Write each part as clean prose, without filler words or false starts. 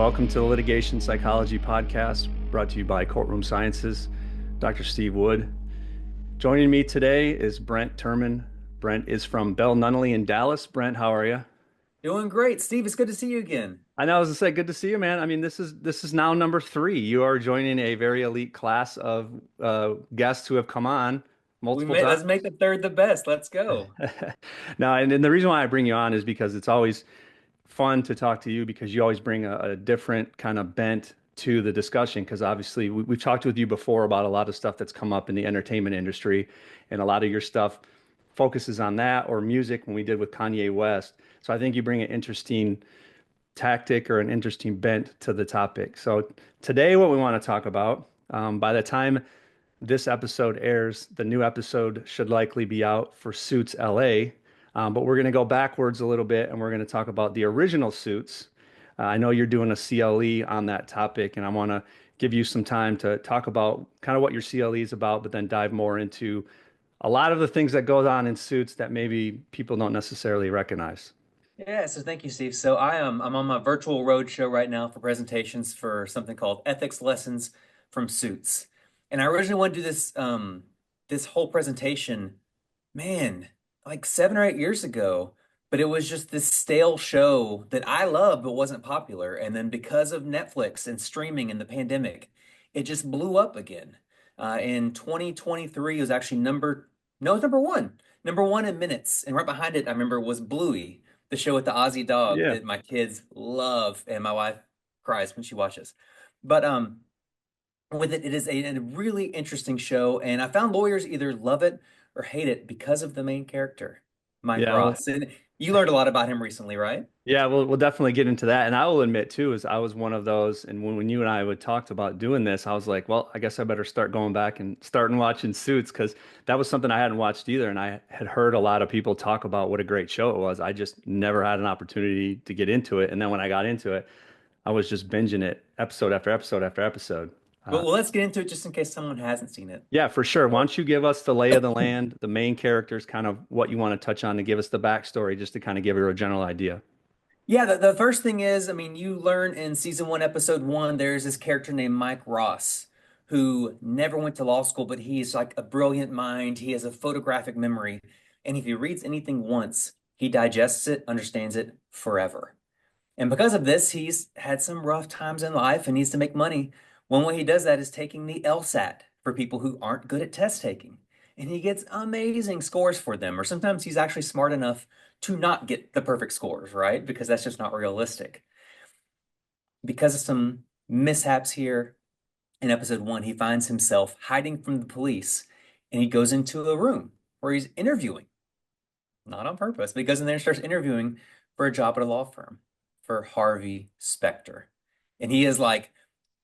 welcome to the Litigation Psychology Podcast, brought to you by Courtroom Sciences. Dr. Steve Wood. Joining me today is Brent Turman. Brent is from Bell Nunnally in Dallas. Brent, how are you? Doing great, Steve. It's good to see you again. I know, I was gonna say, good to see you, man. I mean, this is now number three. You are joining a very elite class of guests who have come on multiple times. Let's make the third the best. Let's go. Now, and the reason why I bring you on is because it's always fun to talk to you because you always bring a different kind of bent to the discussion. Because obviously, we've talked with you before about a lot of stuff that's come up in the entertainment industry, and a lot of your stuff focuses on that or music when we did with Kanye West. So I think you bring an interesting tactic or an interesting bent to the topic. So today, what we want to talk about, by the time this episode airs, the new episode should likely be out for Suits LA. But we're going to go backwards a little bit and we're going to talk about the original Suits. I know you're doing a CLE on that topic, and I want to give you some time to talk about kind of what your CLE is about, but then dive more into a lot of the things that goes on in Suits that maybe people don't necessarily recognize. Yeah, so thank you, Steve. I'm on my virtual road show right now for presentations for something called Ethics Lessons from Suits. And I originally wanted to do this whole presentation, man, like 7 or 8 years ago, but it was just this stale show that I loved but wasn't popular. And then because of Netflix and streaming and the pandemic, it just blew up again. In 2023, it was actually no, it's number one in minutes. And right behind it, I remember was Bluey, the show with the Aussie dog Yeah. that my kids love and my wife cries when she watches. But with it, it is a really interesting show, and I found lawyers either love it or hate it because of the main character, Mike Yeah. Well, Ross. And you learned a lot about him recently, right? yeah, we'll definitely get into that. And I will admit too, is I was one of those. And when you and I would talked about doing this, I was like, well, I guess I better start going back and starting watching Suits because that was something I hadn't watched either. And I had heard a lot of people talk about what a great show it was. I just never had an opportunity to get into it. And then when I got into it, I was just binging it episode after episode after episode. Well, let's get into it just in case someone hasn't seen it. Yeah, for sure. Why don't you give us the lay of the land, the main characters, kind of what you want to touch on to give us the backstory, just to kind of give you a general idea. Yeah, the first thing is, I mean, you learn in season one, episode one, there's this character named Mike Ross who never went to law school, but he's like a brilliant mind. He has a photographic memory. And if he reads anything once, he digests it, understands it forever. And because of this, he's had some rough times in life and needs to make money. One way he does that is taking the LSAT for people who aren't good at test taking. And he gets amazing scores for them. Or sometimes he's actually smart enough to not get the perfect scores, right? Because that's just not realistic. Because of some mishaps here in episode one, he finds himself hiding from the police and he goes into a room where he's interviewing, not on purpose, but he goes in there and starts interviewing for a job at a law firm for Harvey Specter. And he's like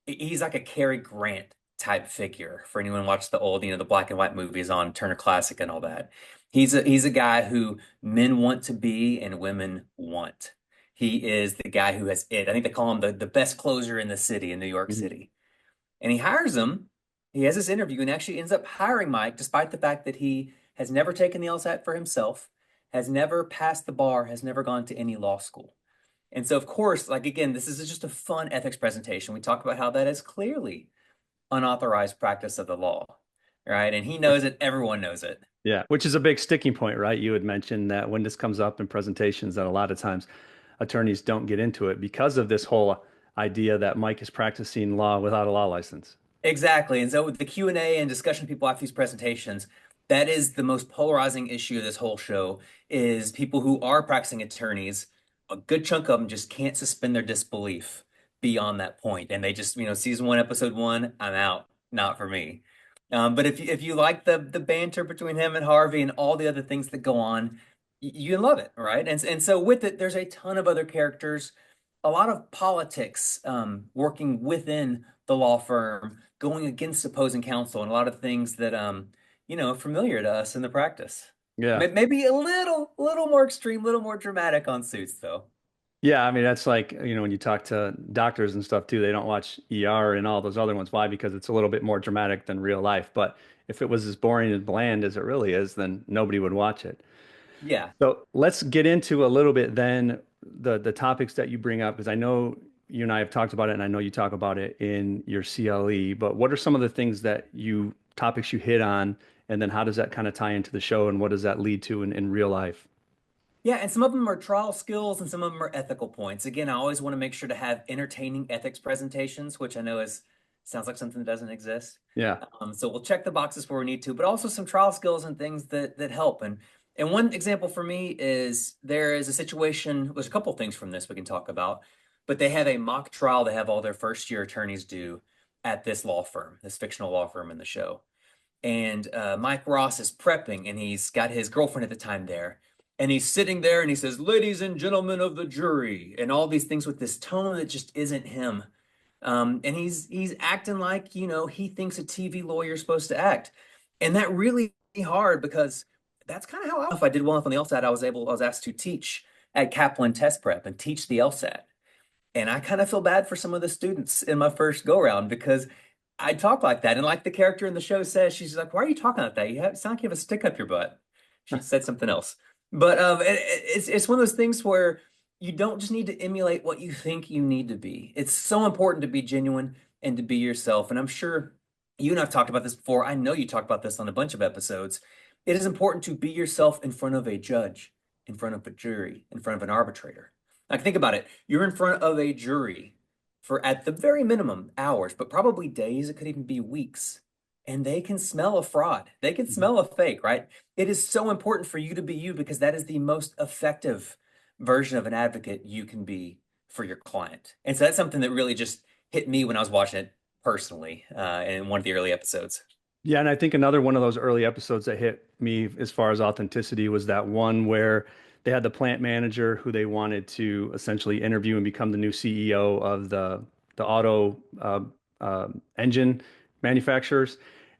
a Cary Grant type figure for anyone who watched the old, the black and white movies on Turner Classic and all that. He's a guy who men want to be and women want. He is the guy who has it. I think they call him the best closer in the city in New York Mhm. City. And he hires him. He has this interview and actually ends up hiring Mike, despite the fact that he has never taken the LSAT for himself, has never passed the bar, has never gone to any law school. And so, of course, like again, this is just a fun ethics presentation. We talk about how that is clearly unauthorized practice of the law, right? And he knows it, everyone knows it. Yeah, which is a big sticking point, right? You had mentioned that when this comes up in presentations, that a lot of times attorneys don't get into it because of this whole idea that Mike is practicing law without a law license. Exactly. And so with the Q&A and discussion people after these presentations, that is the most polarizing issue of this whole show is people who are practicing attorneys, a good chunk of them just can't suspend their disbelief beyond that point. And they just, season one, episode one, I'm out, not for me. But if you like the banter between him and Harvey and all the other things that go on, you love it, right? And so with it, there's a ton of other characters, a lot of politics working within the law firm, going against opposing counsel, and a lot of things that are familiar to us in the practice. Yeah. Maybe a little more extreme, a little more dramatic on Suits, though. Yeah, I mean that's like, when you talk to doctors and stuff too, they don't watch ER and all those other ones. Why? Because it's a little bit more dramatic than real life. But if it was as boring and bland as it really is, then nobody would watch it. Yeah. So let's get into a little bit then the topics that you bring up because I know you and I have talked about it, and I know you talk about it in your CLE, but what are some of the things that topics you hit on, and then how does that kind of tie into the show, and what does that lead to in real life? Yeah, and some of them are trial skills and some of them are ethical points. Again, I always want to make sure to have entertaining ethics presentations, which I know is sounds like something that doesn't exist. Yeah. So we'll check the boxes where we need to, but also some trial skills and things that help. And one example for me is there is a situation, there's a couple things from this we can talk about, but they have a mock trial they have all their first year attorneys do at this law firm, this fictional law firm in the show. And Mike Ross is prepping, and he's got his girlfriend at the time there. And he's sitting there and he says, "Ladies and gentlemen of the jury," and all these things with this tone that just isn't him. And he's acting like, he thinks a TV lawyer is supposed to act. And that really hard because that's kind of how if I did well enough on the LSAT, I was asked to teach at Kaplan Test Prep and teach the LSAT. And I kind of feel bad for some of the students in my first go round because I talk like that. And like the character in the show says, she's like, "Why are you talking like that? You sound like you have a stick up your butt." She said something else. But it's one of those things where you don't just need to emulate what you think you need to be. It's so important to be genuine and to be yourself. And I'm sure you and I've talked about this before. I know you talked about this on a bunch of episodes. It is important to be yourself in front of a judge, in front of a jury, in front of an arbitrator. Like, think about it. You're in front of a jury for, at the very minimum, hours, but probably days. It could even be weeks. And they can smell a fraud. They can Mhm. smell a fake, right? It is so important for you to be you because that is the most effective version of an advocate you can be for your client. And so that's something that really just hit me when I was watching it personally in one of the early episodes. Yeah, and I think another one of those early episodes that hit me as far as authenticity was that one where they had the plant manager who they wanted to essentially interview and become the new CEO of the auto engine manufacturers,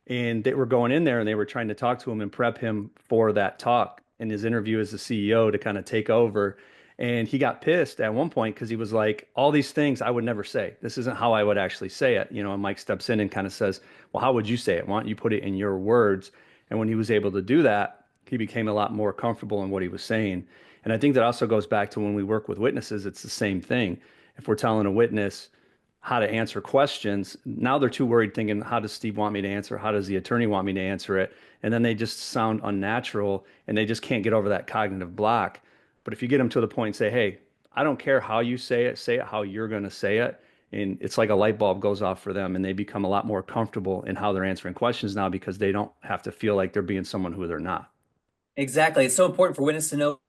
and they were going in there and they were trying to talk to him and prep him for that talk in his interview as the CEO to kind of take over. And he got pissed at one point because he was like, all these things I would never say. This isn't how I would actually say it. And Mike steps in and kind of says, well, how would you say it? Why don't you put it in your words? And when he was able to do that, he became a lot more comfortable in what he was saying. And I think that also goes back to when we work with witnesses, it's the same thing. If we're telling a witness how to answer questions, now they're too worried thinking, how does Steve want me to answer? How does the attorney want me to answer it? And then they just sound unnatural and they just can't get over that cognitive block. But if you get them to the point and say, hey, I don't care how you say it how you're going to say it. And it's like a light bulb goes off for them and they become a lot more comfortable in how they're answering questions now because they don't have to feel like they're being someone who they're not. Exactly. It's so important for witnesses to know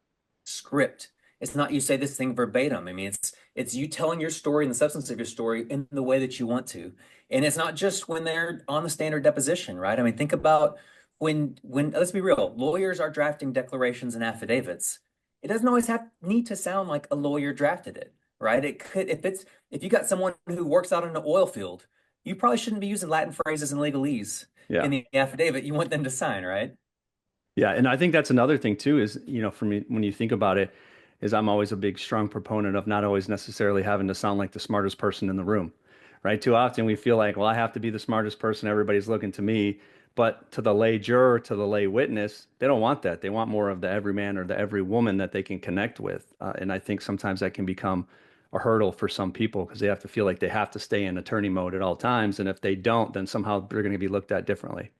script. It's not you say this thing verbatim. I mean, it's you telling your story and the substance of your story in the way that you want to. And it's not just when they're on the standard deposition, right? I mean, think about when let's be real, lawyers are drafting declarations and affidavits. It doesn't always have need to sound like a lawyer drafted it, right? It could if you got someone who works out in an oil field, you probably shouldn't be using Latin phrases and legalese Yeah. in the affidavit you want them to sign, right? Yeah, and I think that's another thing too is, for me, when you think about it, is I'm always a big, strong proponent of not always necessarily having to sound like the smartest person in the room, right? Too often we feel like, well, I have to be the smartest person, everybody's looking to me. But to the lay juror, to the lay witness, they don't want that. They want more of the everyman or the every woman that they can connect with. And I think sometimes that can become a hurdle for some people because they have to feel like they have to stay in attorney mode at all times. And if they don't, then somehow they're going to be looked at differently.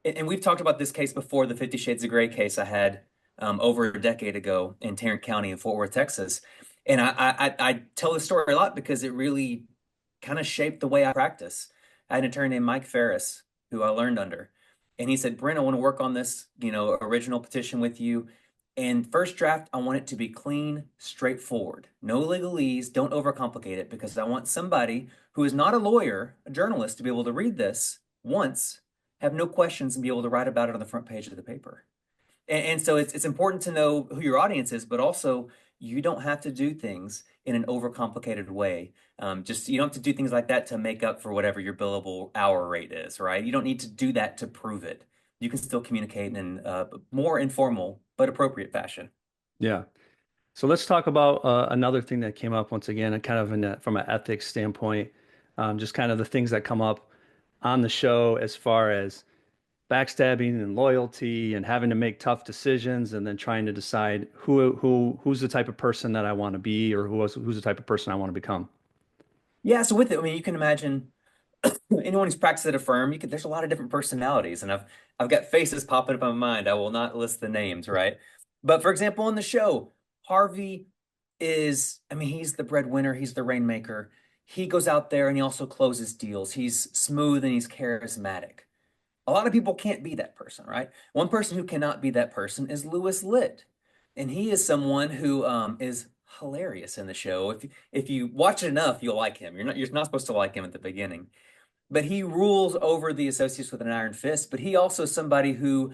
And we've talked about this case before, the 50 Shades of Grey case I had over a decade ago in Tarrant County in Fort Worth, Texas. And I tell this story a lot because it really kind of shaped the way I practice. I had an attorney named Mike Ferris who I learned under. And he said, "Brent, I want to work on this, original petition with you. And first draft, I want it to be clean, straightforward. No legalese, don't overcomplicate it because I want somebody who is not a lawyer, a journalist, to be able to read this once, have no questions, and be able to write about it on the front page of the paper." And so it's important to know who your audience is, but also you don't have to do things in an overcomplicated way. Just you don't have to do things like that to make up for whatever your billable hour rate is, right? You don't need to do that to prove it. You can still communicate in a more informal but appropriate fashion. Yeah. So let's talk about another thing that came up once again, and kind of from an ethics standpoint, just kind of the things that come up on the show as far as backstabbing and loyalty and having to make tough decisions and then trying to decide who's the type of person that I want to be or who's the type of person I want to become. Yeah, so with it, I mean, you can imagine anyone who's practiced at a firm, there's a lot of different personalities, and I've got faces popping up in my mind. I will not list the names, right? But for example, on the show, Harvey is, I mean, he's the breadwinner, he's the rainmaker. He goes out there and he also closes deals. He's smooth and he's charismatic. A lot of people can't be that person, right? One person who cannot be that person is Lewis Litt. And he is someone who is hilarious in the show. If you watch it enough, you'll like him. You're not supposed to like him at the beginning, but he rules over the associates with an iron fist. But he also is somebody who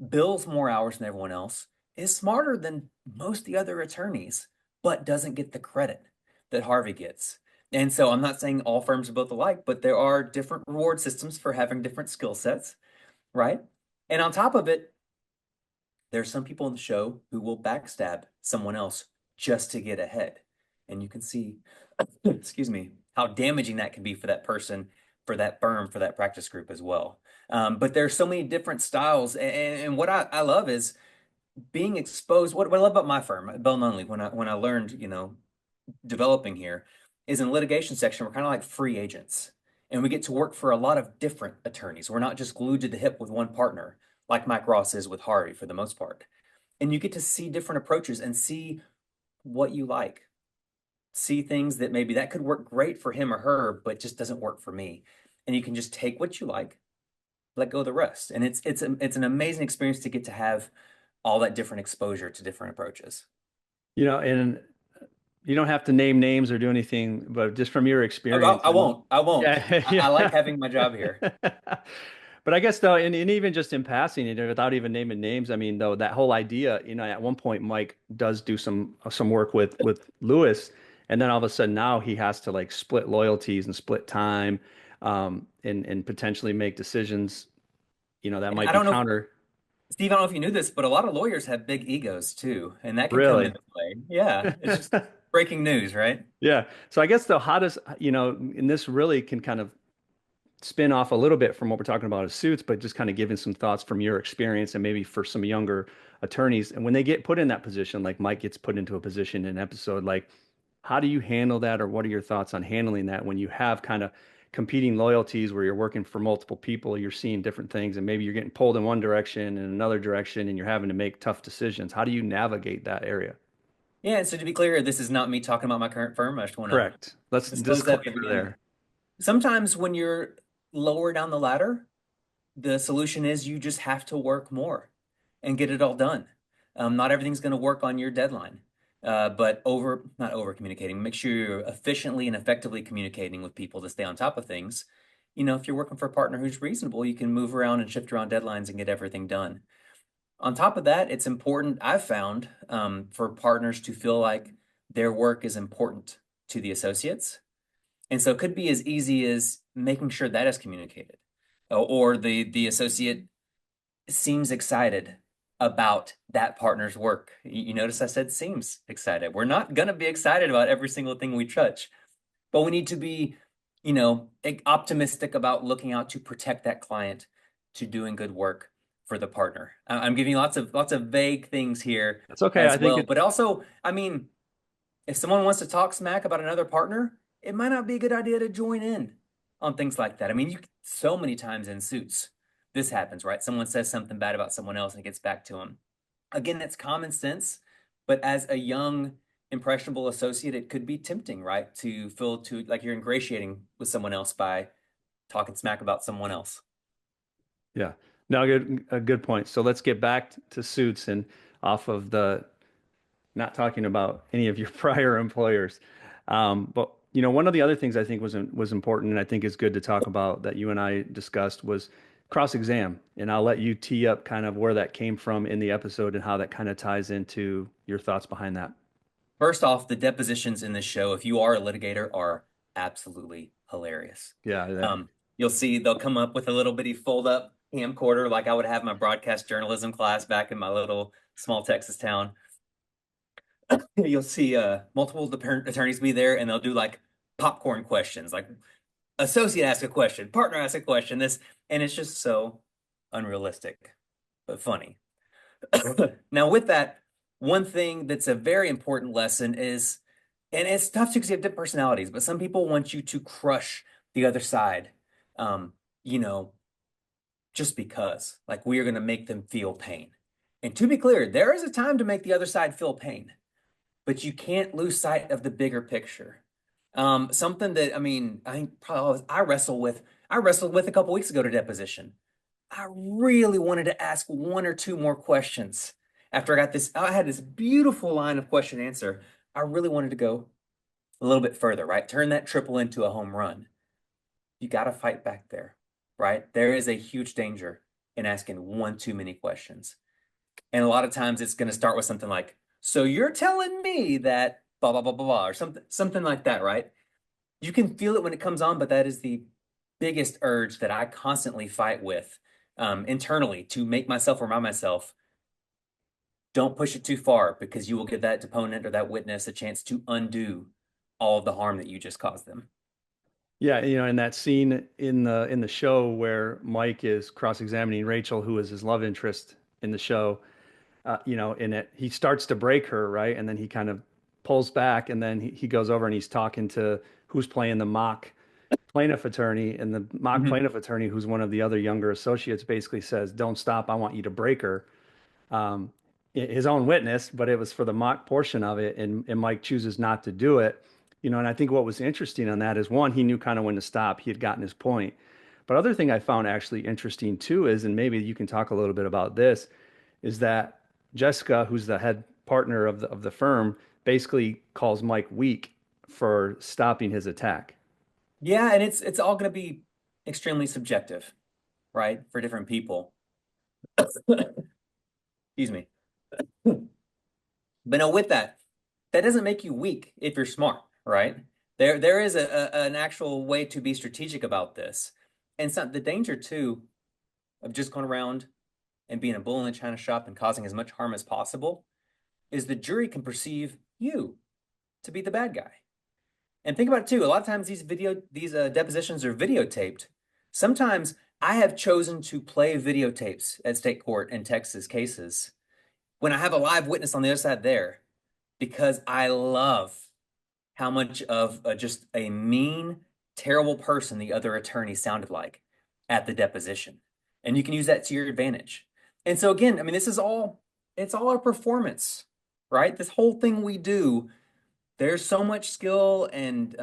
bills more hours than everyone else, is smarter than most of the other attorneys, but doesn't get the credit that Harvey gets. And so I'm not saying all firms are both alike, but there are different reward systems for having different skill sets, right? And on top of it, there's some people in the show who will backstab someone else just to get ahead. And you can see, excuse me, how damaging that can be for that person, for that firm, for that practice group as well. But there's so many different styles. And what I love is being exposed. What I love about my firm, Bell Nunnally, when I learned, developing here, is in the litigation section, we're kind of like free agents. And we get to work for a lot of different attorneys. We're not just glued to the hip with one partner, like Mike Ross is with Harvey for the most part. And you get to see different approaches and see what you like. See things that maybe that could work great for him or her, but just doesn't work for me. And you can just take what you like, let go of the rest. And it's an amazing experience to get to have all that different exposure to different approaches. And you don't have to name names or do anything, but just from your experience, I won't. I won't. yeah, I like yeah. having my job here. But I guess though, and even just in passing, without even naming names, I mean, though that whole idea, at one point Mike does do some work with Lewis, and then all of a sudden now he has to like split loyalties and split time, and potentially make decisions, that And might I be don't know, counter. Steve, I don't know if you knew this, but a lot of lawyers have big egos too, and that can come Really. into play. Yeah, it's just breaking news, right? Yeah. So I guess though, how does, and this really can kind of spin off a little bit from what we're talking about as suits, but just kind of giving some thoughts from your experience and maybe for some younger attorneys. And when they get put in that position, like Mike gets put into a position in an episode, like how do you handle that, or what are your thoughts on handling that when you have kind of competing loyalties where you're working for multiple people, you're seeing different things, and maybe you're getting pulled in one direction and another direction, and you're having to make tough decisions. How do you navigate that area? Yeah, and so to be clear, this is not me talking about my current firm. I just want to Correct. Let's disclose that at the disclaimer beginning. there. Sometimes when you're lower down the ladder, the solution is you just have to work more and get it all done. Not everything's going to work on your deadline, but not over communicating. Make sure you're efficiently and effectively communicating with people to stay on top of things. If you're working for a partner who's reasonable, you can move around and shift around deadlines and get everything done. On top of that, it's important, I've found, for partners to feel like their work is important to the associates. And so it could be as easy as making sure that is communicated, or the associate seems excited about that partner's work. You notice I said seems excited. We're not going to be excited about every single thing we touch, but we need to be, optimistic about looking out to protect that client, to doing good work for the partner. I'm giving you lots of vague things here That's okay. I as think well, it, but also, I mean, if someone wants to talk smack about another partner, it might not be a good idea to join in on things like that. I mean, so many times in suits, this happens, right? Someone says something bad about someone else and it gets back to them. Again, that's common sense, but as a young, impressionable associate, it could be tempting, right? To feel like you're ingratiating with someone else by talking smack about someone else. yeah. No, a good point. So let's get back to suits and off of the not talking about any of your prior employers. But one of the other things I think was important, and I think is good to talk about that you and I discussed was cross-exam. And I'll let you tee up kind of where that came from in the episode and how that kind of ties into your thoughts behind that. First off, the depositions in this show, if you are a litigator, are absolutely hilarious. Yeah, Um, you'll see they'll come up with a little bitty fold up camcorder like I would have my broadcast journalism class back in my little small Texas town. You'll see multiple attorneys be there and they'll do like popcorn questions, like associate ask a question, partner ask a question, this, and it's just so unrealistic, but funny. Now, with that, one thing that's a very important lesson is And it's tough too because you have different personalities, but some people want you to crush the other side, um, you know, just because, like we are going to make them feel pain. And to be clear, there is a time to make the other side feel pain, but you can't lose sight of the bigger picture. Something that I mean, I think probably I wrestled with a couple weeks ago to deposition. I really wanted to ask one or two more questions after I had this beautiful line of question and answer. I really wanted to go a little bit further, right? Turn that triple into a home run. You got to fight back there, right? There is a huge danger in asking one too many questions. And a lot of times it's going to start with something like, so you're telling me that blah, blah, blah, blah, blah, or something like that, right? You can feel it when it comes on, but that is the biggest urge that I constantly fight with internally to make myself remind myself, don't push it too far because you will give that deponent or that witness a chance to undo all of the harm that you just caused them. Yeah, in that scene in the show where Mike is cross-examining Rachel, who is his love interest in the show, in it, he starts to break her, right? And then he kind of pulls back, and then he goes over and he's talking to who's playing the mock plaintiff attorney, and the mock Mhm. plaintiff attorney, who's one of the other younger associates, basically says, "Don't stop. I want you to break her." Um, his own witness, but it was for the mock portion of it, and Mike chooses not to do it. And I think what was interesting on that is one, he knew kind of when to stop. He had gotten his point. But other thing I found actually interesting too is, and maybe you can talk a little bit about this, is that Jessica, who's the head partner of the firm, basically calls Mike weak for stopping his attack. Yeah, and it's all going to be extremely subjective, right, for different people. Excuse me. But no, with that, that doesn't make you weak if you're smart, right? There is an actual way to be strategic about this. And it's not the danger too of just going around and being a bull in the china shop and causing as much harm as possible is the jury can perceive you to be the bad guy. And think about it too. A lot of times these depositions are videotaped. Sometimes I have chosen to play videotapes at state court in Texas cases when I have a live witness on the other side there because I love how much of just a mean, terrible person the other attorney sounded like at the deposition. And you can use that to your advantage. And so again, I mean, it's all our performance, right? This whole thing we do, there's so much skill and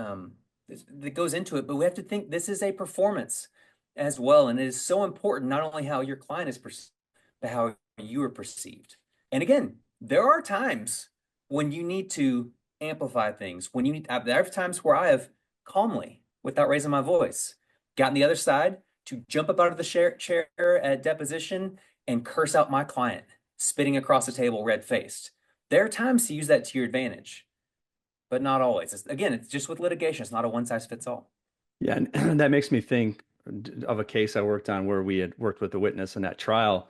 that goes into it, but we have to think this is a performance as well. And it is so important, not only how your client is perceived, but how you are perceived. And again, there are times when you need to amplify things, when you need, there are times where I have calmly, without raising my voice, gotten the other side to jump up out of the chair at deposition and curse out my client, spitting across the table, red faced. There are times to use that to your advantage, but not always. Again, it's just with litigation. It's not a one size fits all. Yeah, and that makes me think of a case I worked on where we had worked with the witness in that trial.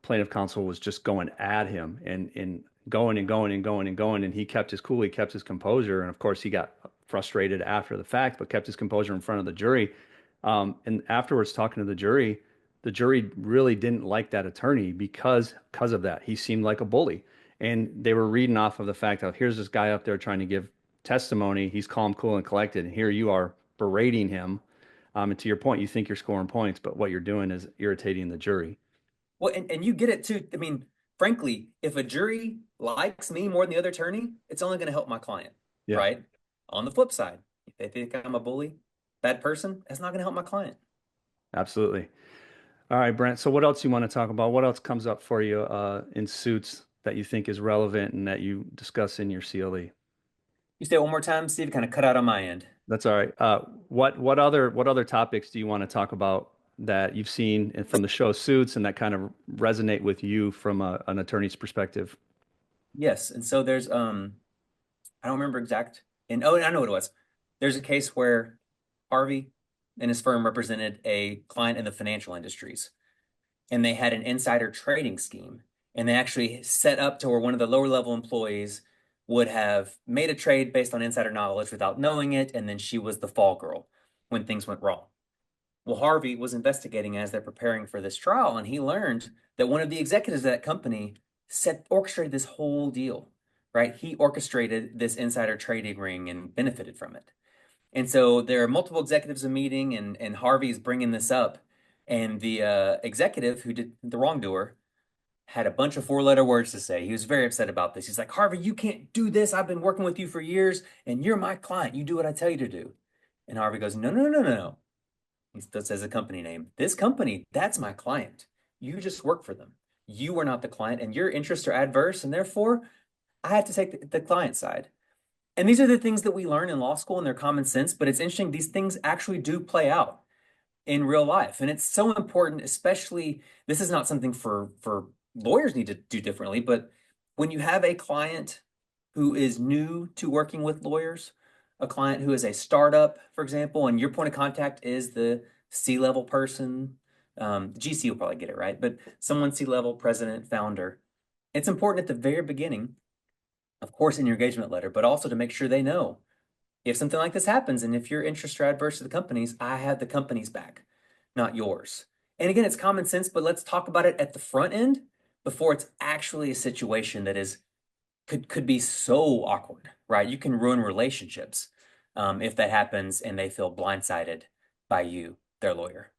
Plaintiff counsel was just going at him and going and going and going and going, and he kept his cool, he kept his composure, and of course he got frustrated after the fact, but kept his composure in front of the jury. And afterwards, talking to the jury really didn't like that attorney because of that. He seemed like a bully, and they were reading off of the fact that here's this guy up there trying to give testimony. He's calm, cool, and collected, and here you are berating him. And to your point, you think you're scoring points, but what you're doing is irritating the jury. Well, and you get it too. I mean, frankly, if a jury likes me more than the other attorney, it's only going to help my client, Yeah. right? On the flip side, if they think I'm a bully, bad person, that's not going to help my client. Absolutely. All right, Brent. So what else you want to talk about? What else comes up for you in suits that you think is relevant and that you discuss in your CLE? You say it one more time, Steve, kind of cut out on my end. That's all right. What other topics do you want to talk about that you've seen from the show Suits and that kind of resonate with you from an attorney's perspective? Yes, and so there's I don't remember exact and oh, I know what it was. There's a case where Harvey and his firm represented a client in the financial industries, and they had an insider trading scheme. And they actually set up to where one of the lower level employees would have made a trade based on insider knowledge without knowing it. And then she was the fall girl when things went wrong. Well, Harvey was investigating as they're preparing for this trial, and he learned that one of the executives of that company orchestrated this whole deal. right? He orchestrated this insider trading ring and benefited from it. And so there are multiple executives in a meeting, and Harvey's bringing this up, and the executive who did the wrongdoer had a bunch of four-letter words to say. He was very upset about this. He's like, Harvey, you can't do this. I've been working with you for years, and you're my client. You do what I tell you to do. And Harvey goes, no, no, no, no, no. He still says a company name. This company, that's my client. You just work for them. You are not the client, and your interests are adverse, and therefore I have to take the client side. And these are the things that we learn in law school, and they're common sense, but it's interesting. These things actually do play out in real life. And it's so important, especially this is not something for lawyers need to do differently, but when you have a client who is new to working with lawyers, a client who is a startup, for example, and your point of contact is the C-level person, GC will probably get it right, but someone C-level, president, founder. It's important at the very beginning, of course, in your engagement letter, but also to make sure they know if something like this happens and if your interests are adverse to the company's, I have the company's back, not yours. And again, it's common sense, but let's talk about it at the front end before it's actually a situation that is could be so awkward, right? You can ruin relationships if that happens and they feel blindsided by you, their lawyer.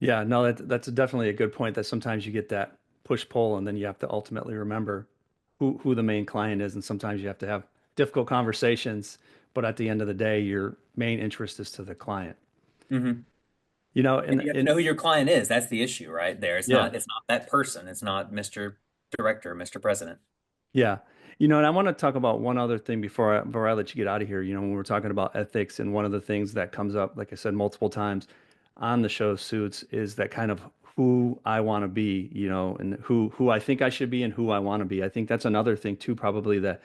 Yeah, no, that's definitely a good point that sometimes you get that push pull and then you have to ultimately remember who the main client is. And sometimes you have to have difficult conversations, but at the end of the day, your main interest is to the client. Mm-hmm. You know, And you have to know who your client is. That's the issue, right? There, yeah, it's not that person. It's not Mr. Director, Mr. President. yeah. You know, and I want to talk about one other thing before I let you get out of here. You know, when we're talking about ethics, and one of the things that comes up, like I said, multiple times on the show Suits, is that kind of who I want to be, you know, and who I think I should be and who I want to be. I think that's another thing too, probably that,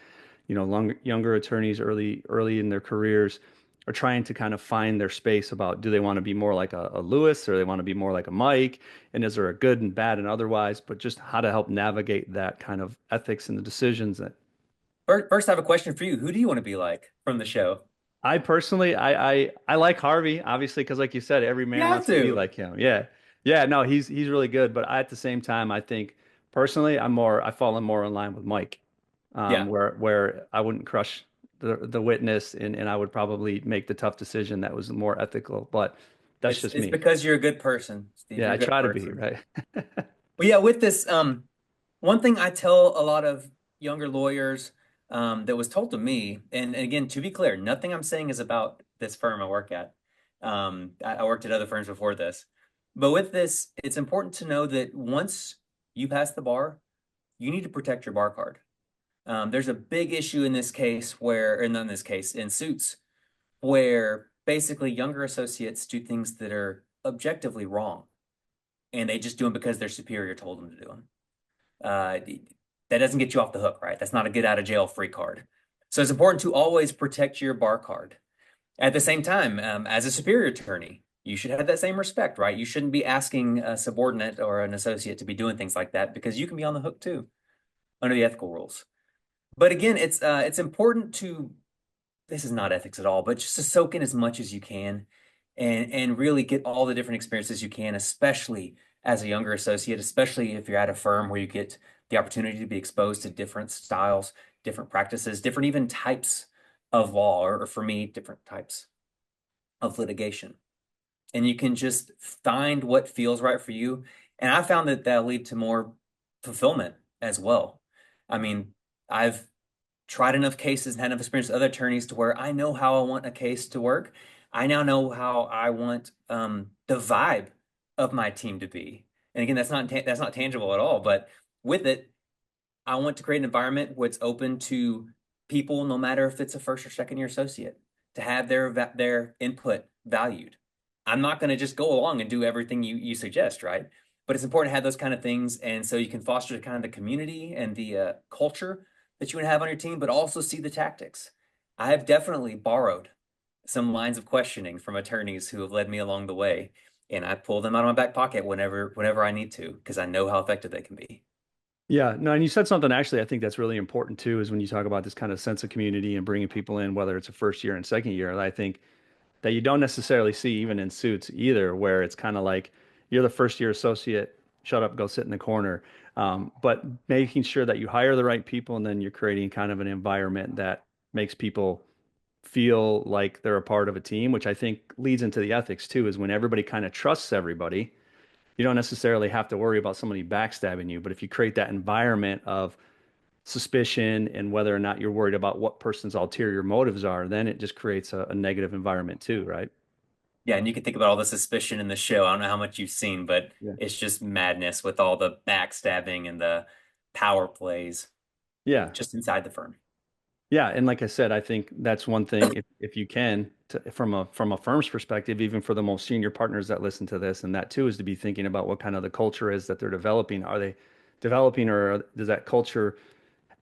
you know, younger attorneys early in their careers are trying to kind of find their space about do they want to be more like a Lewis or they want to be more like a Mike, and is there a good and bad and otherwise, but just how to help navigate that kind of ethics and the decisions that First, I have a question for you. Who do you want to be like from the show? I personally, I like Harvey, obviously, because like you said, every You man have wants to be to. like him. Yeah, yeah, no, he's really good. But at the same time, I think personally, I fall in more in line with Mike, Yeah. where I wouldn't crush the witness, and I would probably make the tough decision that was more ethical. But that's just It's me. because you're a good person, Steve. Yeah, You're I a good try to be person. right. Well, yeah, with this, one thing I tell a lot of younger lawyers, that was told to me, and again, to be clear, nothing I'm saying is about this firm I work at. I worked at other firms before this. But with this, it's important to know that once you pass the bar, you need to protect your bar card. There's a big issue in this case where, or not in this case, in Suits, where basically younger associates do things that are objectively wrong, and they just do them because their superior told them to do them. Uh, that doesn't get you off the hook, right? That's not a get out of jail free card. So it's important to always protect your bar card. At the same time, as a superior attorney, you should have that same respect, right? You shouldn't be asking a subordinate or an associate to be doing things like that because you can be on the hook too under the ethical rules. But again, it's important to this is not ethics at all, but just to soak in as much as you can and really get all the different experiences you can, especially as a younger associate, especially if you're at a firm where you get the opportunity to be exposed to different styles, different practices, different even types of law, or for me, different types of litigation. And you can just find what feels right for you. And I found that that'll lead to more fulfillment as well. I mean, I've tried enough cases and had enough experience with other attorneys to where I know how I want a case to work. I now know how I want the vibe of my team to be. And again, that's not tangible at all. But with it, I want to create an environment where it's open to people, no matter if it's a first or second year associate, to have their input valued. I'm not going to just go along and do everything you suggest, right? But it's important to have those kind of things, and so you can foster kind of the community and the culture that you want to have on your team, but also see the tactics. I have definitely borrowed some lines of questioning from attorneys who have led me along the way, and I pull them out of my back pocket whenever I need to because I know how effective they can be. Yeah, no, and you said something actually I think that's really important too, is when you talk about this kind of sense of community and bringing people in, whether it's a first year and second year. I think that you don't necessarily see even in Suits either, where it's kind of like you're the first year associate, shut up, go sit in the corner. But making sure that you hire the right people and then you're creating kind of an environment that makes people feel like they're a part of a team, which I think leads into the ethics too, is when everybody kind of trusts everybody, you don't necessarily have to worry about somebody backstabbing you. But if you create that environment of suspicion and whether or not you're worried about what person's ulterior motives are, then it just creates a negative environment too, right? Yeah, and you can think about all the suspicion in the show. I don't know how much you've seen, but Yeah. it's just madness with all the backstabbing and the power plays Yeah. just inside the firm. Yeah, and like I said, I think that's one thing if you can from a firm's perspective, even for the most senior partners that listen to this, and that too is to be thinking about what kind of the culture is that they're developing. Are they developing, or does that culture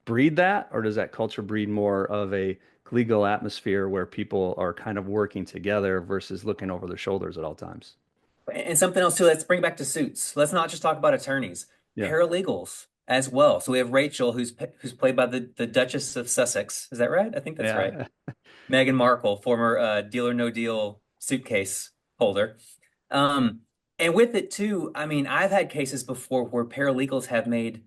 breed that, or does that culture breed more of a legal atmosphere where people are kind of working together versus looking over their shoulders at all times? And something else too, let's bring back to suits. Let's not just talk about attorneys, Yeah. paralegals as well. So we have Rachel, who's played by the Duchess of Sussex. Is that right? I think that's right. Yeah. Meghan Markle, former Deal or No Deal suitcase holder. Um, and with it too, I mean, I've had cases before where paralegals have made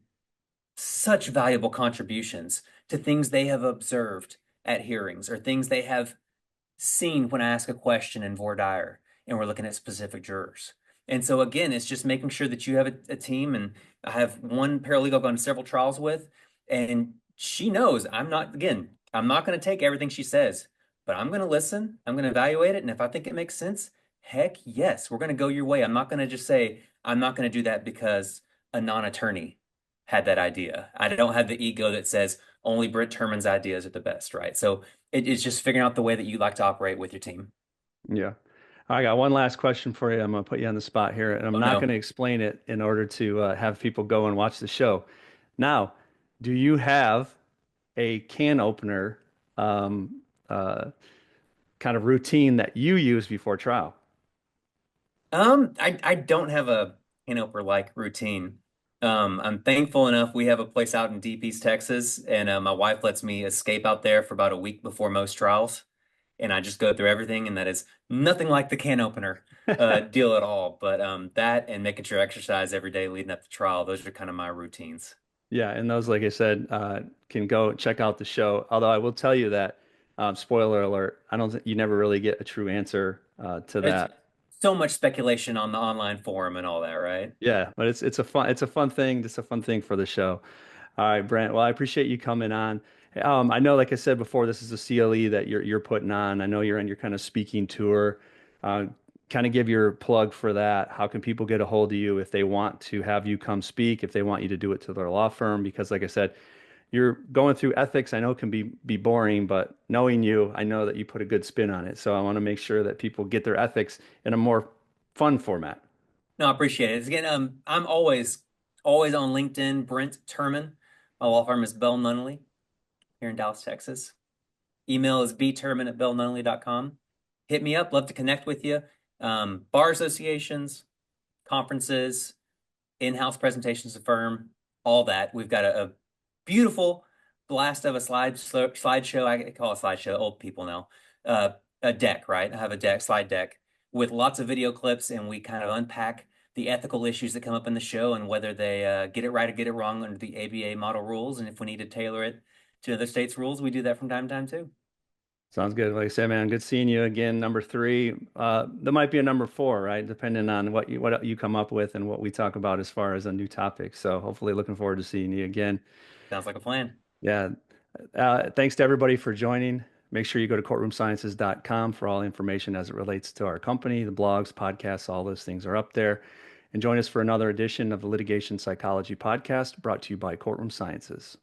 such valuable contributions to things they have observed at hearings or things they have seen when I ask a question in voir dire and we're looking at specific jurors. And so again, it's just making sure that you have a team. And I have one paralegal I've gone to several trials with, and she knows I'm not going to take everything she says, but I'm going to listen, I'm going to evaluate it. And if I think it makes sense, heck yes, we're going to go your way. I'm not going to just say, I'm not going to do that because a non-attorney had that idea. I don't have the ego that says only Brent Turman's ideas are the best, right? So it's just figuring out the way that you like to operate with your team. Yeah. I got one last question for you. I'm going to put you on the spot here, and I'm Oh not going no. to explain it in order to have people go and watch the show. Now, do you have a can opener um, uh, kind of routine that you use before trial? I don't have a Hanover like routine. I'm thankful enough we have a place out in Deep East Texas, and my wife lets me escape out there for about a week before most trials, and I just go through everything, and that is nothing like the can opener deal at all. But that and making sure I exercise every day leading up to trial, those are kind of my routines. Yeah, and those, like I said, can go check out the show. Although I will tell you that, spoiler alert, I don't think you never really get a true answer to It's that. so much speculation on the online forum and all that, right? Yeah, but it's a fun thing. Just a fun thing for the show. All right, Brent. Well, I appreciate you coming on. I know, like I said before, this is a CLE that you're putting on. I know you're on your kind of speaking tour. Uh, Kind of give your plug for that. How can people get a hold of you if they want to have you come speak, if they want you to do it to their law firm? Because, like I said, you're going through ethics. I know it can be boring, but knowing you, I know that you put a good spin on it. So I want to make sure that people get their ethics in a more fun format. No, I appreciate it. Again, I'm always on LinkedIn, Brent Turman. My law firm is Bell Nunnally here in Dallas, Texas. Email is bturman@bellnunnally.com. Hit me up. Love to connect with you. Bar associations, conferences, in-house presentations to firm, all that. We've got a beautiful blast of a slideshow. I call it slideshow. Old people now. A deck, right? I have a slide deck with lots of video clips, and we kind of unpack the ethical issues that come up in the show and whether they get it right or get it wrong under the ABA model rules. And if we need to tailor it to other states' rules, we do that from time to time too. Sounds good. Like I said, man, good seeing you again. Number three. There might be a number four, right? Depending on what you come up with and what we talk about as far as a new topic. So hopefully looking forward to seeing you again. Sounds like a plan. Yeah. Thanks to everybody for joining. Make sure you go to courtroomsciences.com for all information as it relates to our company, the blogs, podcasts, all those things are up there. And join us for another edition of the Litigation Psychology Podcast brought to you by Courtroom Sciences.